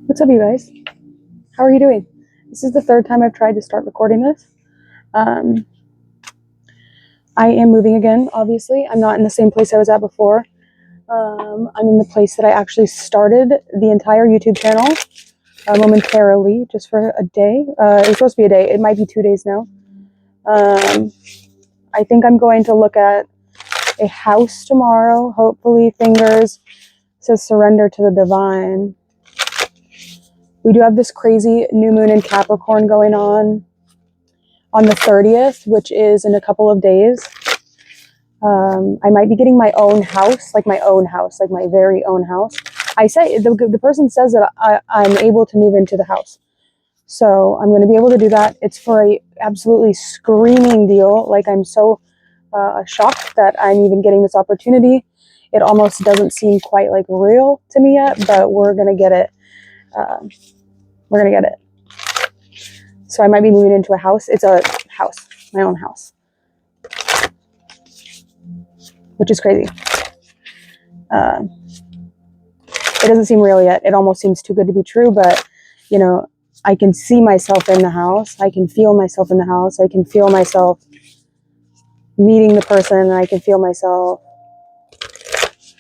What's up, you guys? How are you doing? This is the third time I've tried to start recording this. I am moving again, obviously. I'm not in the same place I was at before. I'm in the place that I actually started the entire YouTube channel momentarily, just for a day. It was supposed to be a day. It might be 2 days now. I think I'm going to look at a house tomorrow. Hopefully, fingers says surrender to the divine. We do have this crazy new moon in Capricorn going on the 30th, which is in a couple of days. I might be getting my own house, like my very own house. I say the person says that I'm able to move into the house, so I'm going to be able to do that. It's for a absolutely screaming deal. Like, I'm so shocked that I'm even getting this opportunity. It almost doesn't seem quite like real to me yet, but we're gonna get it. We're gonna get it. So I might be moving into a house. It's a house, my own house, which is crazy. It doesn't seem real yet. It almost seems too good to be true, but you know, I can see myself in the house. I can feel myself in the house. I can feel myself meeting the person, and I can feel myself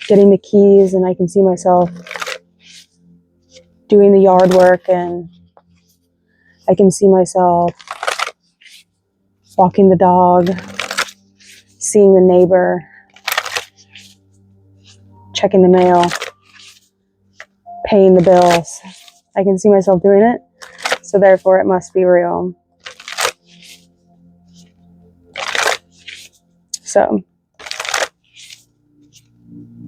getting the keys, and I can see myself doing the yard work, and I can see myself walking the dog, seeing the neighbor, checking the mail, paying the bills. I can see myself doing it, so therefore it must be real. So,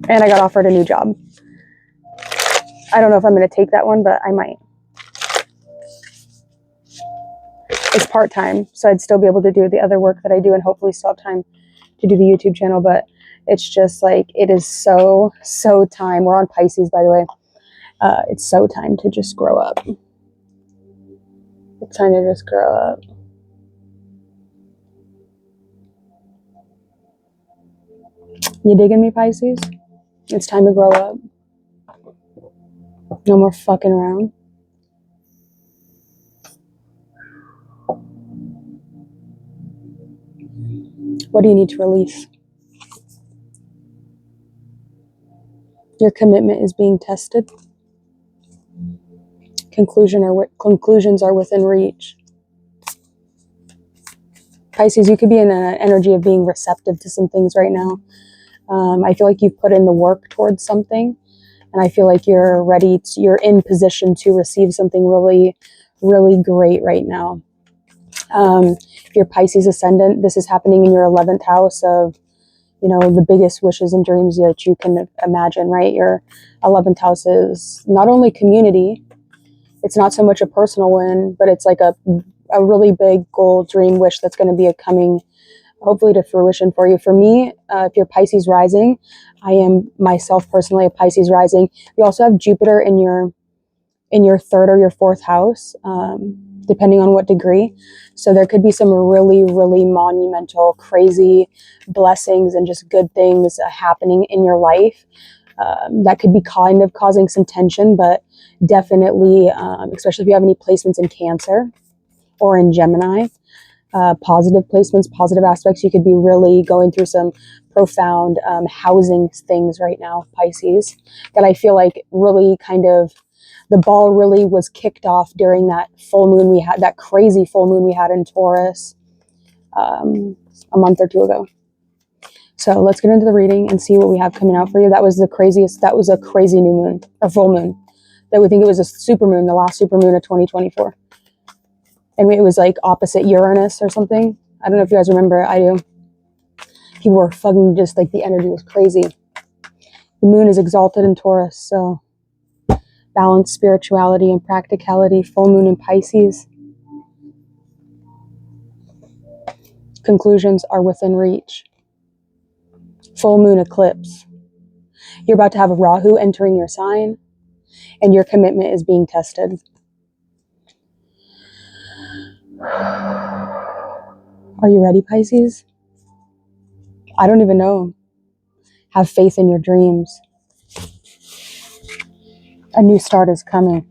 and I got offered a new job. I don't know if I'm going to take that one, but I might. It's part-time, so I'd still be able to do the other work that I do and hopefully still have time to do the YouTube channel, but it's just like, it is so time. We're on Pisces, by the way. It's so time to just grow up. It's time to just grow up. You digging me, Pisces? It's time to grow up. No more fucking around. What do you need to release? Your commitment is being tested. Conclusions are within reach. Pisces, you could be in an energy of being receptive to some things right now. I feel like you've put in the work towards something, and I feel like you're ready. You're in position to receive something really, really great right now. If you're Pisces ascendant, this is happening in your 11th house of, you know, the biggest wishes and dreams that you can imagine, right? Your 11th house is not only community. It's not so much a personal win, but it's like a really big goal, dream, wish that's going to be coming hopefully to fruition for you. For me, if you're Pisces rising, I am myself personally a Pisces rising. You also have Jupiter in your third or your fourth house, depending on what degree. So there could be some really, really monumental, crazy blessings and just good things happening in your life. That could be kind of causing some tension, but definitely, especially if you have any placements in Cancer or in Gemini, positive placements, positive aspects, you could be really going through some profound housing things right now, Pisces, that I feel like really kind of the ball really was kicked off during that full moon we had, that crazy full moon we had in Taurus a month or two ago. So let's get into the reading and see what we have coming out for you. That was a crazy new moon or full moon. That we think it was a super moon, the last super moon of 2024. And it was like opposite Uranus or something. I don't know if you guys remember. I do. People were fucking just like, the energy was crazy. The moon is exalted in Taurus, so balance, spirituality, and practicality. Full moon in Pisces. Conclusions are within reach. Full moon eclipse. You're about to have a Rahu entering your sign, and your commitment is being tested. Are you ready, Pisces? I don't even know. Have faith in your dreams. A new start is coming.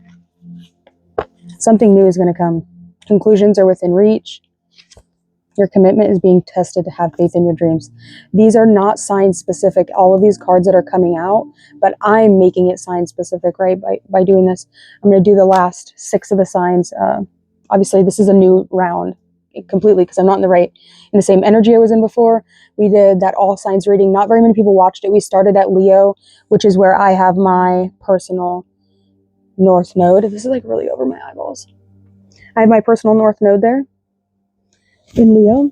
Something new is going to come. Conclusions are within reach. Your commitment is being tested to have faith in your dreams. These are not sign specific, all of these cards that are coming out, but I'm making it sign specific, right? By doing this, I'm going to do the last 6 of the signs. Obviously, this is a new round completely because I'm not in the same energy I was in before. We did that all signs reading. Not very many people watched it. We started at Leo, which is where I have my personal North Node. This is like really over my eyeballs. I have my personal North Node there in Leo,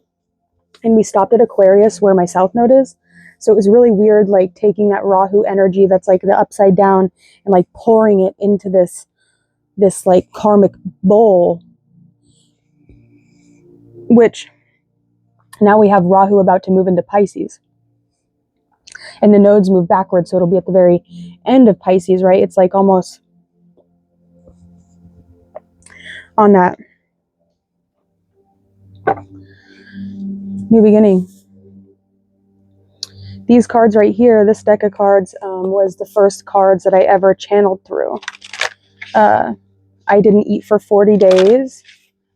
and we stopped at Aquarius where my South Node is. So it was really weird, like taking that Rahu energy that's like the upside down and like pouring it into this like karmic bowl, which now we have Rahu about to move into Pisces, and the nodes move backwards, so it'll be at the very end of Pisces, right? It's like almost on that new beginning. These cards right here, this deck of cards was the first cards that I ever channeled through. I didn't eat for 40 days,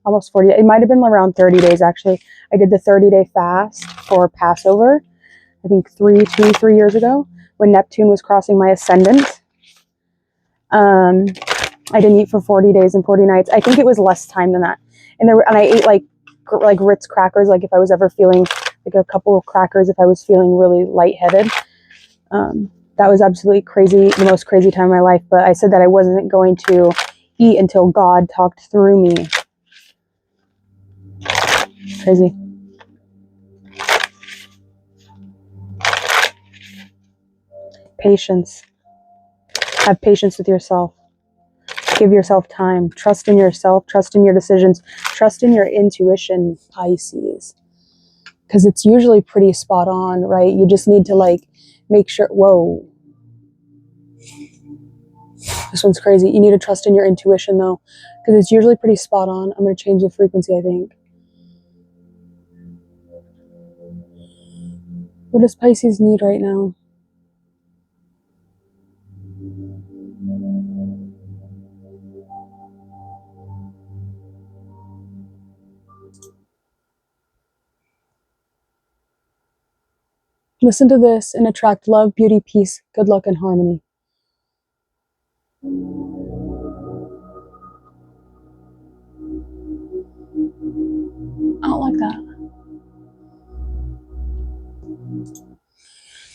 almost 40. It might have been around 30 days, actually. I did the 30-day fast for Passover, I think 3 years ago, when Neptune was crossing my ascendant. I didn't eat for 40 days and 40 nights. I think it was less time than that. And I ate like Ritz crackers, like if I was ever feeling like a couple of crackers, if I was feeling really lightheaded. That was absolutely crazy, the most crazy time of my life. But I said that I wasn't going to eat until God talked through me. Crazy. Patience. Have patience with yourself. Give yourself time. Trust in yourself. Trust in your decisions. Trust in your intuition, Pisces. Because it's usually pretty spot on, right? You just need to like make sure. Whoa. This one's crazy. You need to trust in your intuition though, because it's usually pretty spot on. I'm going to change the frequency, I think. What does Pisces need right now? Listen to this and attract love, beauty, peace, good luck, and harmony. I don't like that.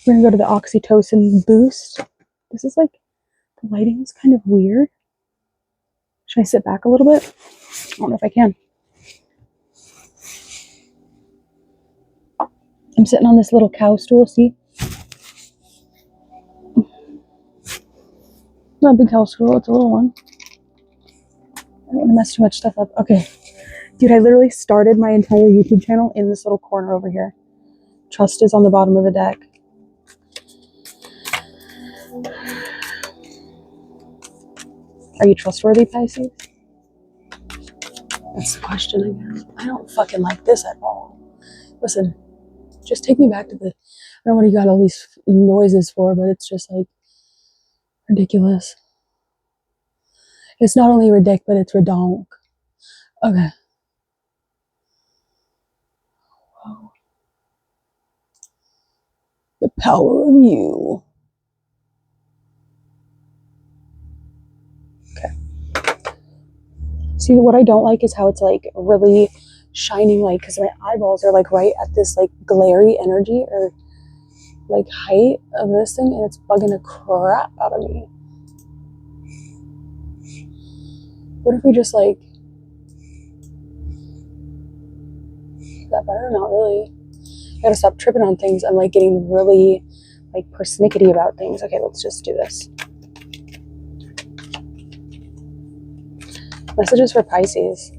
We're going to go to the oxytocin boost. This is like, the lighting is kind of weird. Should I sit back a little bit? I don't know if I can. I'm sitting on this little cow stool, see? Not a big cow stool, it's a little one. I don't want to mess too much stuff up. Okay. Dude, I literally started my entire YouTube channel in this little corner over here. Trust is on the bottom of the deck. Are you trustworthy, Pisces? That's the question, I guess. I don't fucking like this at all. Listen, just take me back to the... I don't know what you got all these noises for, but it's just like ridiculous. It's not only ridiculous, but it's redonk. Okay. Whoa. The power of you. Okay. See, what I don't like is how it's like really shining, like, because my eyeballs are like right at this like glary energy or like height of this thing, and it's bugging the crap out of me. What if we just like... Is that better? Not really. I gotta stop tripping on things. I'm like getting really like persnickety about things. Okay, let's just do this. Messages for Pisces.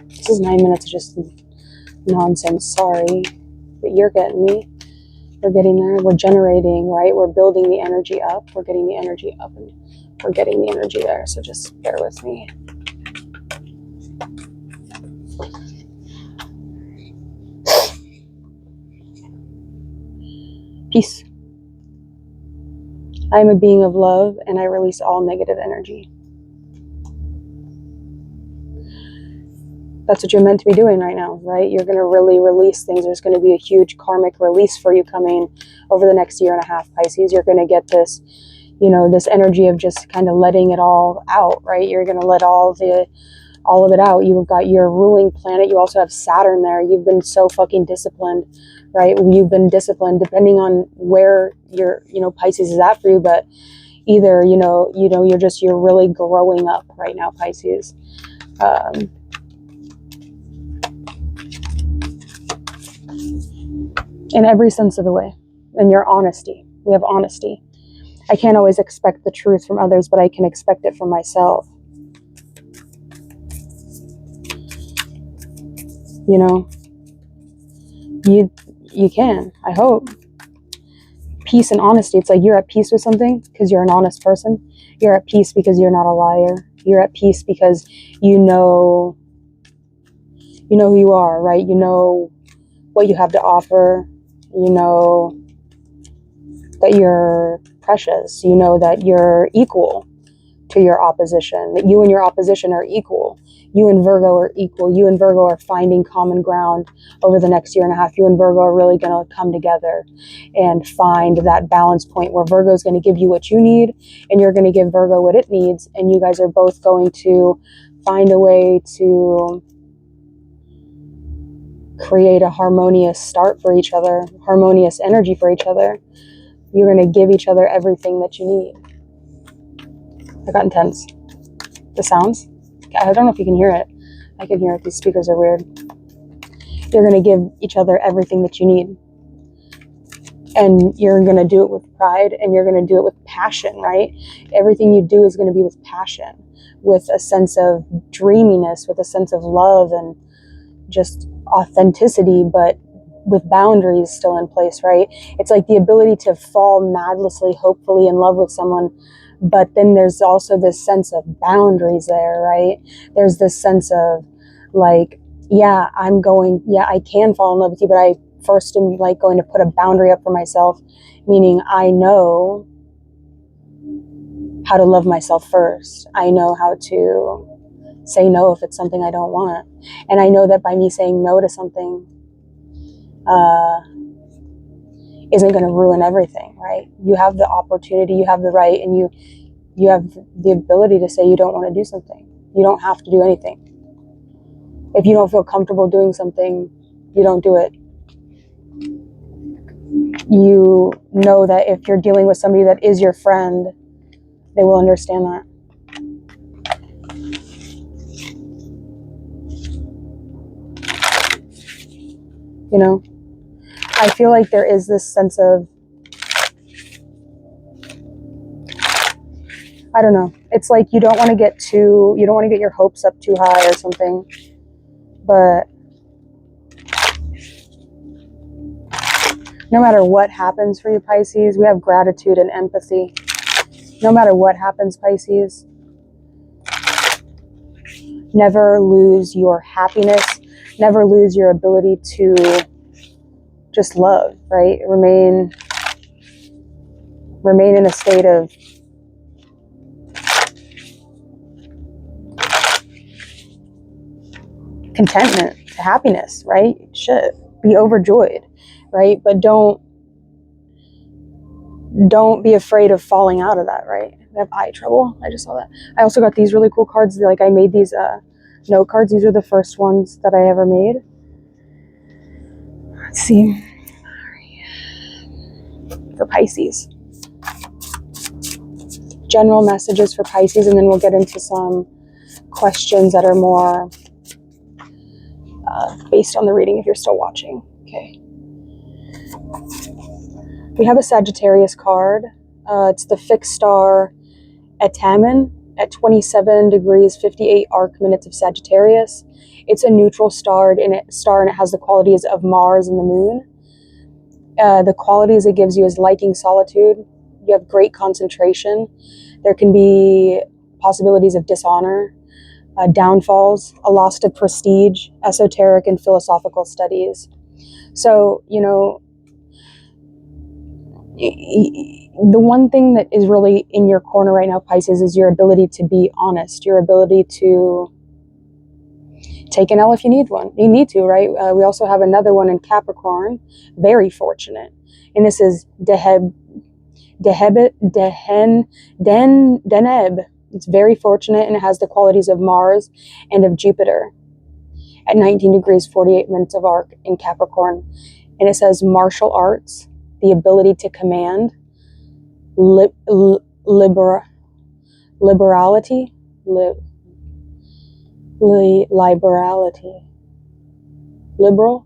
This is 9 minutes of just nonsense. Sorry, but you're getting me. We're getting there. We're generating, right? We're building the energy up. We're getting the energy up, and we're getting the energy there. So just bear with me. Peace. I am a being of love, and I release all negative energy. That's what you're meant to be doing right now, right? You're going to really release things. There's going to be a huge karmic release for you coming over the next year and a half, Pisces. You're going to get this, you know, this energy of just kind of letting it all out, right? You're going to let all of it out. You've got your ruling planet. You also have Saturn there. You've been so fucking disciplined, right? You've been disciplined depending on where your, you know, Pisces is at for you, but either, you're really growing up right now, Pisces. In every sense of the way. And your honesty. We have honesty. I can't always expect the truth from others, but I can expect it from myself. You know, you can, I hope. Peace and honesty. It's like you're at peace with something because you're an honest person. You're at peace because you're not a liar. You're at peace because you know who you are, right? You know what you have to offer. You know that you're precious. You know that you're equal to your opposition, that you and your opposition are equal. You and Virgo are equal. You and Virgo are finding common ground over the next year and a half. You and Virgo are really going to come together and find that balance point where Virgo is going to give you what you need and you're going to give Virgo what it needs. And you guys are both going to find a way to create a harmonious start for each other, harmonious energy for each other. You're going to give each other everything that you need. I got intense. The sounds? I don't know if you can hear it. I can hear it. These speakers are weird. You're going to give each other everything that you need. And you're going to do it with pride, and you're going to do it with passion, right? Everything you do is going to be with passion, with a sense of dreaminess, with a sense of love and just authenticity, but with boundaries still in place, right? It's like the ability to fall madlessly, hopefully in love with someone, but then there's also this sense of boundaries there, right? There's this sense of like, I can fall in love with you, but I first am like going to put a boundary up for myself, meaning I know how to love myself first. I know how to say no if it's something I don't want. And I know that by me saying no to something isn't going to ruin everything, right? You have the opportunity, you have the right, and you have the ability to say you don't want to do something. You don't have to do anything. If you don't feel comfortable doing something, you don't do it. You know that if you're dealing with somebody that is your friend, they will understand that. You know, I feel like there is this sense of, I don't know. It's like you don't want to get your hopes up too high or something. But no matter what happens for you, Pisces, we have gratitude and empathy. No matter what happens, Pisces, never lose your happiness. Never lose your ability to just love, right? Remain in a state of contentment, happiness, right? Should be overjoyed, right? But don't be afraid of falling out of that, right? I have eye trouble. I just saw that. I also got these really cool cards. Like I made these note cards. These are the first ones that I ever made. Let's see. For Pisces. General messages for Pisces, and then we'll get into some questions that are more based on the reading if you're still watching. Okay. We have a Sagittarius card. It's the fixed star Ataman at 27 degrees 58 arc minutes of Sagittarius. It's a neutral star, and it has the qualities of Mars and the moon. The qualities it gives you is liking solitude. You have great concentration. There can be possibilities of dishonor, downfalls, a loss of prestige, esoteric and philosophical studies. So, you know, The one thing that is really in your corner right now, Pisces, is your ability to be honest, your ability to take an L if you need one. You need to, right? We also have another one in Capricorn, very fortunate. And this is Deneb. It's very fortunate, and it has the qualities of Mars and of Jupiter at 19 degrees 48 minutes of arc in Capricorn. And it says martial arts, the ability to command, liberality, liberal,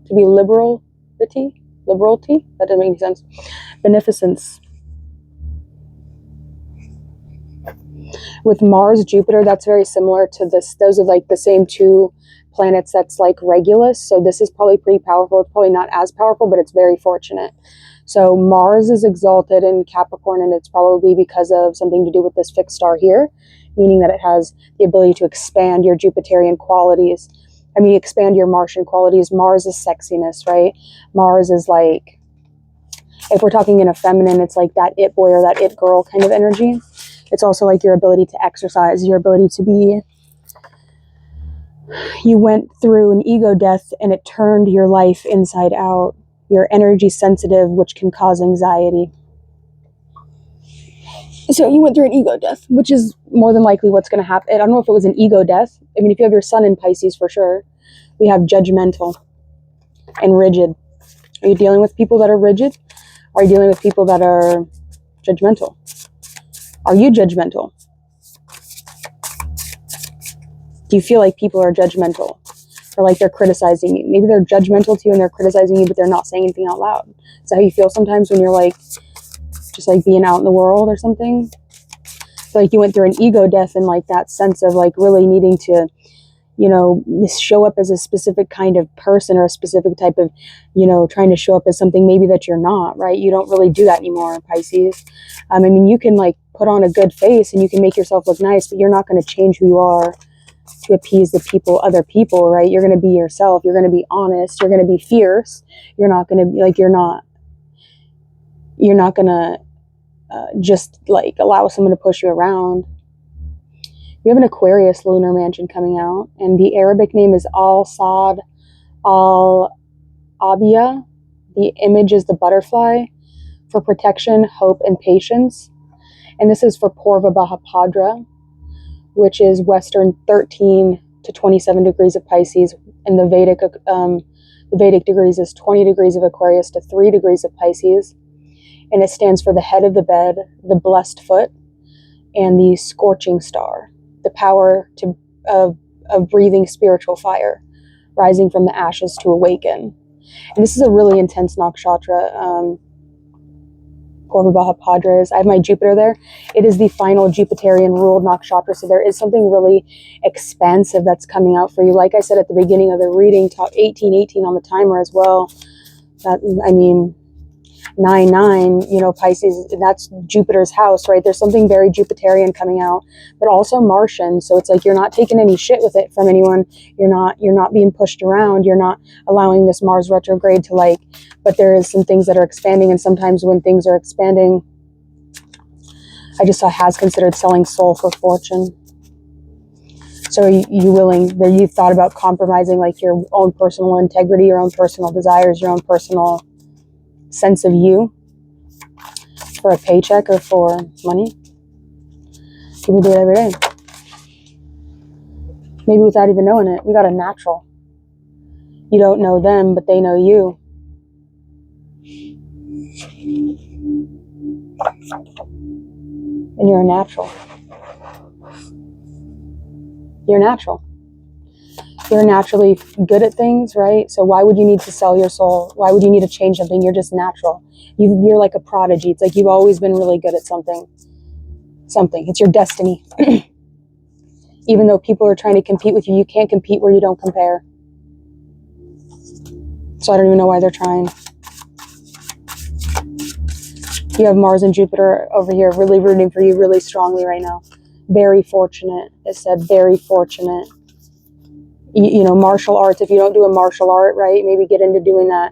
to be liberality, that doesn't make any sense. Beneficence. With Mars, Jupiter, that's very similar to this. Those are like the same two planets that's like Regulus. So this is probably pretty powerful. It's probably not as powerful, but it's very fortunate. So Mars is exalted in Capricorn, and it's probably because of something to do with this fixed star here, meaning that it has the ability to expand your Jupiterian qualities. I mean, expand your Martian qualities. Mars is sexiness, right? Mars is like, if we're talking in a feminine, it's like that it boy or that it girl kind of energy. It's also like your ability to exercise, your ability to be, you went through an ego death and it turned your life inside out. You're energy sensitive, which can cause anxiety. So you went through an ego death, which is more than likely what's going to happen. I don't know if it was an ego death. I mean, if you have your sun in Pisces, for sure. We have judgmental and rigid. Are you dealing with people that are rigid? Or are you dealing with people that are judgmental? Are you judgmental? Do you feel like people are judgmental? Or like they're criticizing you? Maybe they're judgmental to you and they're criticizing you, but they're not saying anything out loud. Is that how you feel sometimes when you're like, just like being out in the world or something? So like you went through an ego death in like that sense of like really needing to, you know, show up as a specific kind of person or a specific type of, you know, trying to show up as something maybe that you're not, right? You don't really do that anymore, Pisces. I mean, you can like put on a good face and you can make yourself look nice, but you're not going to change who you are to appease the people, other people, right? You're going to be yourself. You're going to be honest. You're going to be fierce. You're not going to be like, you're not going to just like allow someone to push you around. We have an Aquarius lunar mansion coming out, and the Arabic name is Al-Sad Al-Abia. The image is the butterfly for protection, hope, and patience. And this is for Purva Bhadrapada, which is Western 13 to 27 degrees of Pisces, and the Vedic degrees is 20 degrees of Aquarius to 3 degrees of Pisces. And it stands for the head of the bed, the blessed foot, and the scorching star, the power of breathing spiritual fire, rising from the ashes to awaken. And this is a really intense nakshatra. Purva Bhadrapada is, I have my Jupiter there. It is the final Jupiterian ruled nakshatra, so there is something really expansive that's coming out for you. Like I said at the beginning of the reading, top 1818 on the timer as well. That, I mean, 9-9, you know, Pisces, that's Jupiter's house, right? There's something very Jupiterian coming out, but also Martian. So it's like you're not taking any shit with it from anyone. You're not being pushed around. You're not allowing this Mars retrograde to like, but there is some things that are expanding, and sometimes when things are expanding, I just saw has considered selling soul for fortune. So are you willing, that you've thought about compromising like your own personal integrity, your own personal desires, your own personal sense of you for a paycheck or for money? People do it every day. Maybe without even knowing it. We got a natural. You don't know them, but they know you. And you're a natural. You're natural. You're naturally good at things, right? So why would you need to sell your soul? Why would you need to change something? You're just natural. You're like a prodigy. It's like you've always been really good at something. It's your destiny. Even though people are trying to compete with you, you can't compete where you don't compare. So I don't even know why they're trying. You have Mars and Jupiter over here really rooting for you really strongly right now. Very fortunate. It said very fortunate. You know, martial arts, if you don't do a martial art, right, maybe get into doing that.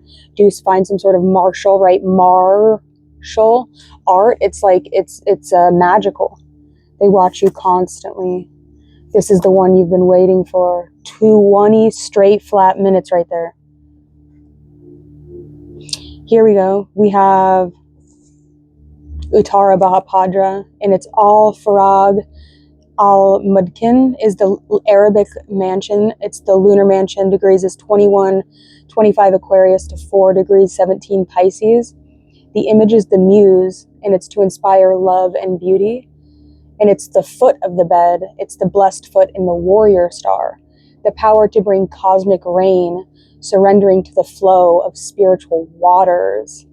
Find some sort of martial, right, martial martial art. It's like, it's magical. They watch you constantly. This is the one you've been waiting for. 220 straight flat minutes right there. Here we go. We have Uttara Bahapadra, and it's all Farag al-Mudkin is the Arabic mansion. It's the lunar mansion. Degrees is 21, 25 Aquarius to 4 degrees, 17 Pisces. The image is the muse, and it's to inspire love and beauty. And it's the foot of the bed. It's the blessed foot in the warrior star. The power to bring cosmic rain, surrendering to the flow of spiritual waters.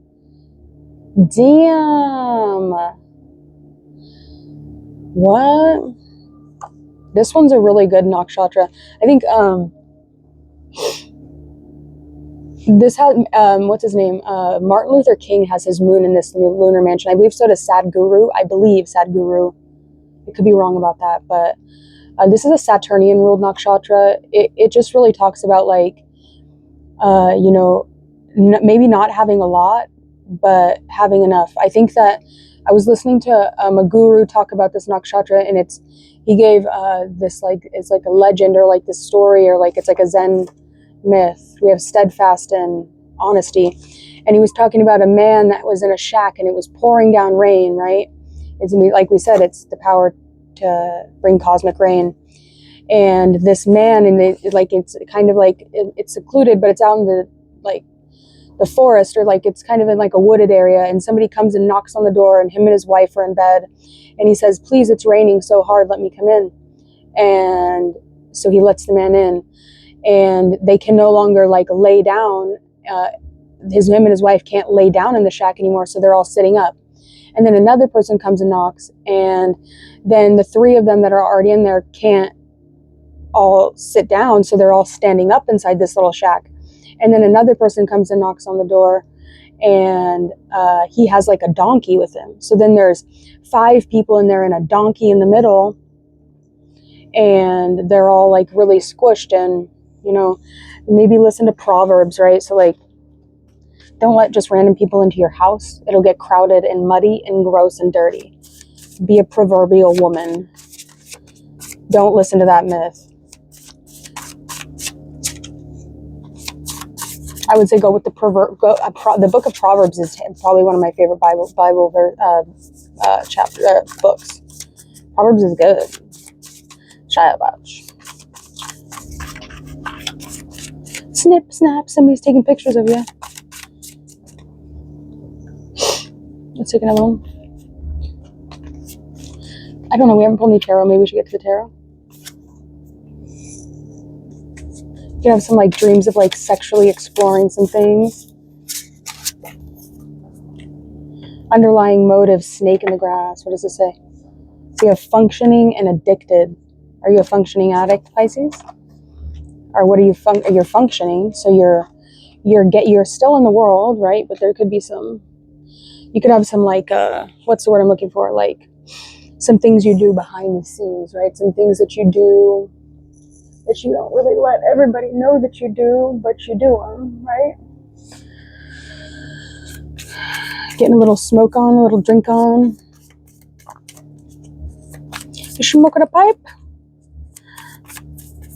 Damn. What? This one's a really good nakshatra. I think this had what's his name? Martin Luther King has his moon in this lunar mansion. I believe so does Sadhguru. I believe Sadhguru. I could be wrong about that, but this is a Saturnian ruled nakshatra. It just really talks about like, you know, maybe not having a lot, but having enough. I think that I was listening to a guru talk about this nakshatra, and he gave this like, it's like a legend or like this story, or like it's like a Zen myth. We have steadfast and honesty, and he was talking about a man that was in a shack and it was pouring down rain, right? It's like we said, it's the power to bring cosmic rain. And this man, and it's kind of like it's secluded, but it's out in the like the forest, or like it's kind of in like a wooded area, and somebody comes and knocks on the door, and him and his wife are in bed, and he says, "Please, it's raining so hard, let me come in." And so he lets the man in, and they can no longer like lay down. Him and his wife can't lay down in the shack anymore, so they're all sitting up. And then another person comes and knocks, and then the three of them that are already in there can't all sit down, so they're all standing up inside this little shack. And then another person comes and knocks on the door, and he has like a donkey with him. So then there's 5 people in there and a donkey in the middle, and they're all like really squished. And, you know, maybe listen to Proverbs, right? So like, don't let just random people into your house. It'll get crowded and muddy and gross and dirty. Be a proverbial woman. Don't listen to that myth. I would say go with the book of Proverbs is probably one of my favorite Bible books. Proverbs is good. Shayabash. Snip, snap, somebody's taking pictures of you. Let's take another one. I don't know, we haven't pulled any tarot. Maybe we should get to the tarot. You have some like dreams of like sexually exploring some things. Underlying motive, snake in the grass. What does it say? So you have functioning and addicted. Are you a functioning addict, Pisces? Or what are you you're functioning, so you're still in the world, right? But there could be some, you could have some like what's the word I'm looking for? Like some things you do behind the scenes, right? Some things that you do that you don't really let everybody know that you do, but you do them, right? Getting a little smoke on, a little drink on. You smoking a pipe?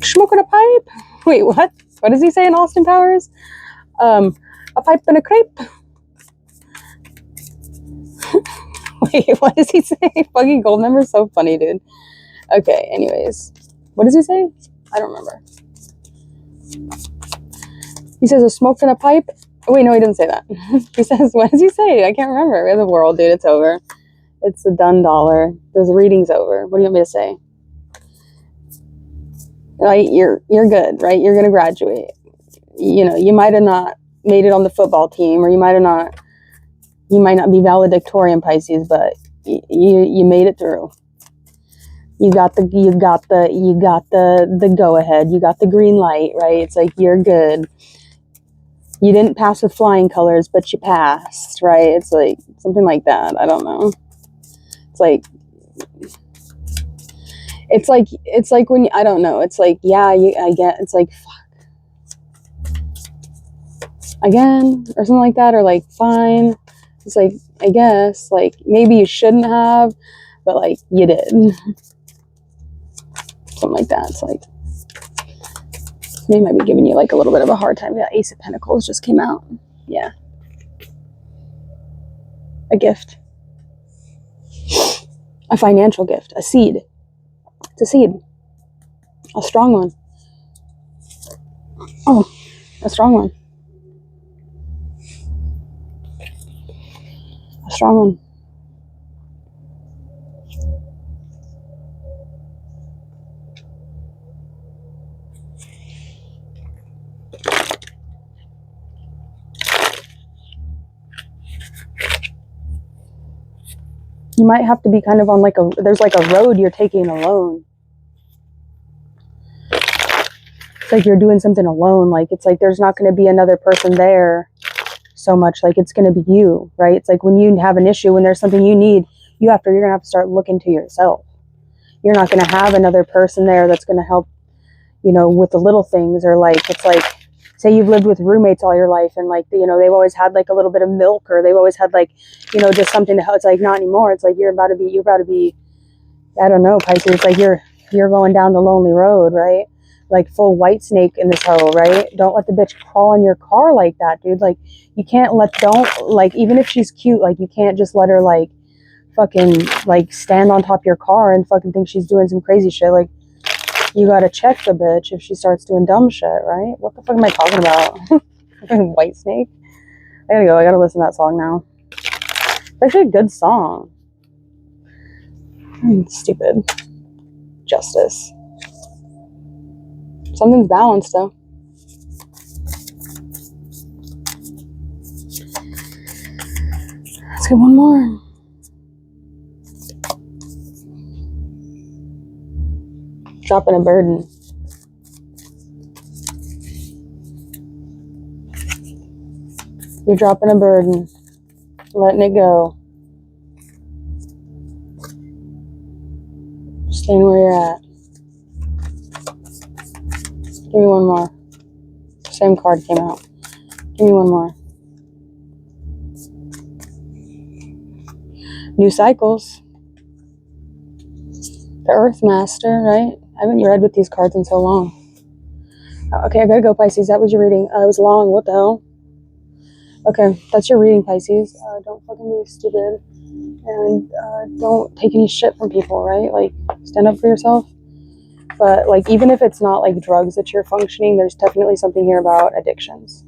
Smoking a pipe? Wait, what? What does he say in Austin Powers? A pipe and a crepe? Wait, what does he say? Fucking Goldmember's so funny, dude. Okay, anyways. What does he say? I don't remember. He says a smoke and a pipe? Wait, no, he didn't say that. He says, what does he say? I can't remember. We're the world, dude. It's over. It's a done dollar. The reading's over. What do you want me to say? Right? You're good, right? You're gonna graduate. You know, you might have not made it on the football team, or you might not be valedictorian, Pisces, but you made it through. You got the go ahead. You got the green light, right? It's like you're good. You didn't pass with flying colors, but you passed, right? It's like something like that. I don't know. It's like when I don't know. It's like, yeah, I get. It's like fuck again or something like that, or like fine. It's like, I guess, like, maybe you shouldn't have, but like, you did. Something like that. It's like, they might be giving you like a little bit of a hard time. Yeah, Ace of Pentacles just came out. Yeah. A gift. A financial gift. A seed. It's a seed. A strong one. Oh, a strong one. A strong one. You might have to be kind of on like there's like a road you're taking alone. It's like you're doing something alone. Like, it's like there's not going to be another person there so much. Like, it's going to be you, right? It's like when you have an issue, when there's something you need, you're going to have to start looking to yourself. You're not going to have another person there that's going to help, you know, with the little things. Or like, it's like, say you've lived with roommates all your life and like, you know, they've always had like a little bit of milk, or they've always had like, you know, just something to help. It's like, not anymore. It's like, you're about to be, I don't know, Pisces. It's like you're going down the lonely road, right? Like full white snake in this hoe, right? Don't let the bitch crawl in your car like that, dude. Like, you can't like, even if she's cute, like, you can't just let her like fucking like stand on top of your car and fucking think she's doing some crazy shit. Like, you gotta check the bitch if she starts doing dumb shit, right? What the fuck am I talking about? Fucking white snake. I gotta go. I gotta listen to that song now. It's actually a good song. Stupid. Justice. Something's balanced though. Let's get one more. Dropping a burden. You're dropping a burden. Letting it go. Staying where you're at. Give me one more. Same card came out. Give me one more. New cycles. The Earth Master, right? I haven't read with these cards in so long. Okay, I gotta go, Pisces. That was your reading. It was long. What the hell? Okay, that's your reading, Pisces. Don't fucking be stupid. And don't take any shit from people, right? Like, stand up for yourself. But like, even if it's not like drugs that you're functioning, there's definitely something here about addictions.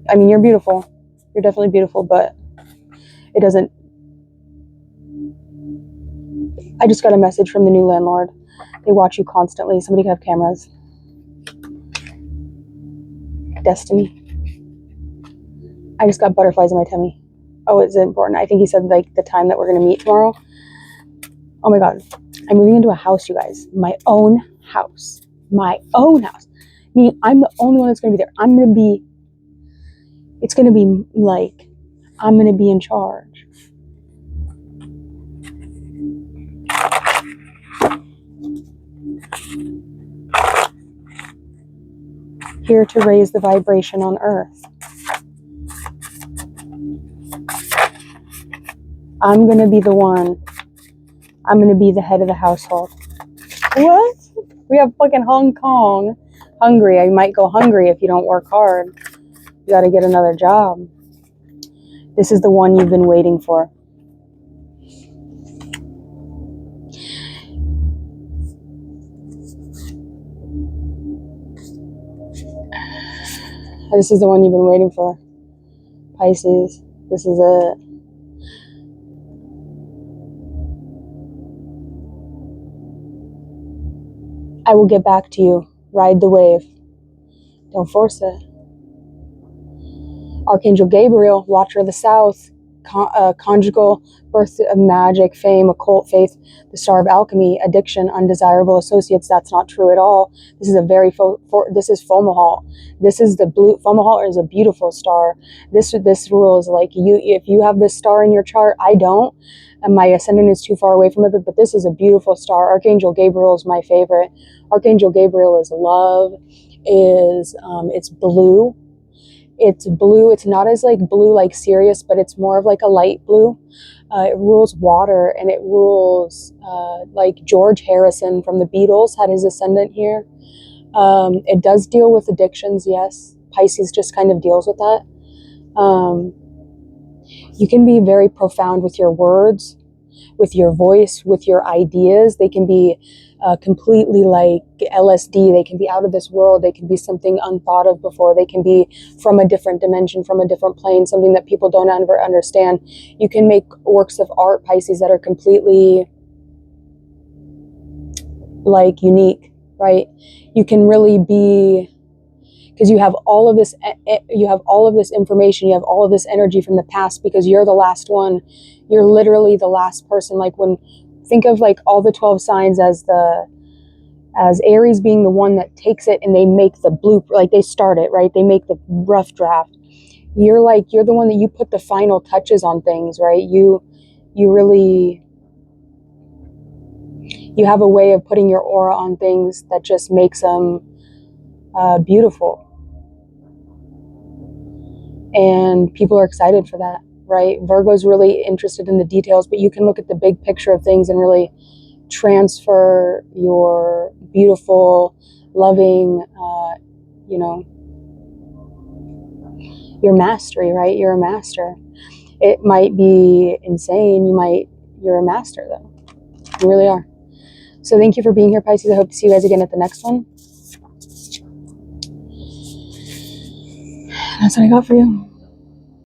I mean, you're beautiful. You're definitely beautiful, but it doesn't. I just got a message from the new landlord. They watch you constantly. Somebody can have cameras. Destiny. I just got butterflies in my tummy. Oh, it's important. I think he said like the time that we're going to meet tomorrow. Oh my God. I'm moving into a house, you guys. My own house. My own house. I mean, I'm the only one that's going to be there. It's going to be like, I'm going to be in charge. Here to raise the vibration on Earth. I'm going to be the one. I'm going to be the head of the household. What? We have fucking Hong Kong. Hungry. I might go hungry if you don't work hard. You got to get another job. This is the one you've been waiting for. This is the one you've been waiting for. Pisces. This is it. I will get back to you. Ride the wave. Don't force it. Archangel Gabriel, Watcher of the South, conjugal, birth of magic, fame, occult faith, the star of alchemy, addiction, undesirable associates. That's not true at all. This is a very this is Fomalhaut. This is the blue. Fomalhaut is a beautiful star. This rule is like, if you have this star in your chart, I don't, and my ascendant is too far away from it. But this is a beautiful star. Archangel Gabriel is my favorite. Archangel Gabriel is love. It's blue. It's blue. It's not as like blue like Sirius, but it's more of like a light blue. It rules water, and it rules like George Harrison from the Beatles had his ascendant here. It does deal with addictions, yes. Pisces just kind of deals with that. You can be very profound with your words, with your voice, with your ideas. They can be completely like LSD. They can be out of this world. They can be something unthought of before. They can be from a different dimension, from a different plane, something that people don't ever understand. You can make works of art, Pisces, that are completely like unique, right? You can really be, because you have all of this, information, you have all of this energy from the past, because you're the last one. You're literally the last person. Like, when, think of like all the 12 signs as Aries being the one that takes it and they make the blueprint, like they start it, right? They make the rough draft. You're the one that you put the final touches on things, right? You really, you have a way of putting your aura on things that just makes them beautiful. And people are excited for that, right? Virgo's really interested in the details, but you can look at the big picture of things and really transfer your beautiful, loving, your mastery, right? You're a master. It might be insane. You're a master though. You really are. So thank you for being here, Pisces. I hope to see you guys again at the next one. That's what I got for you.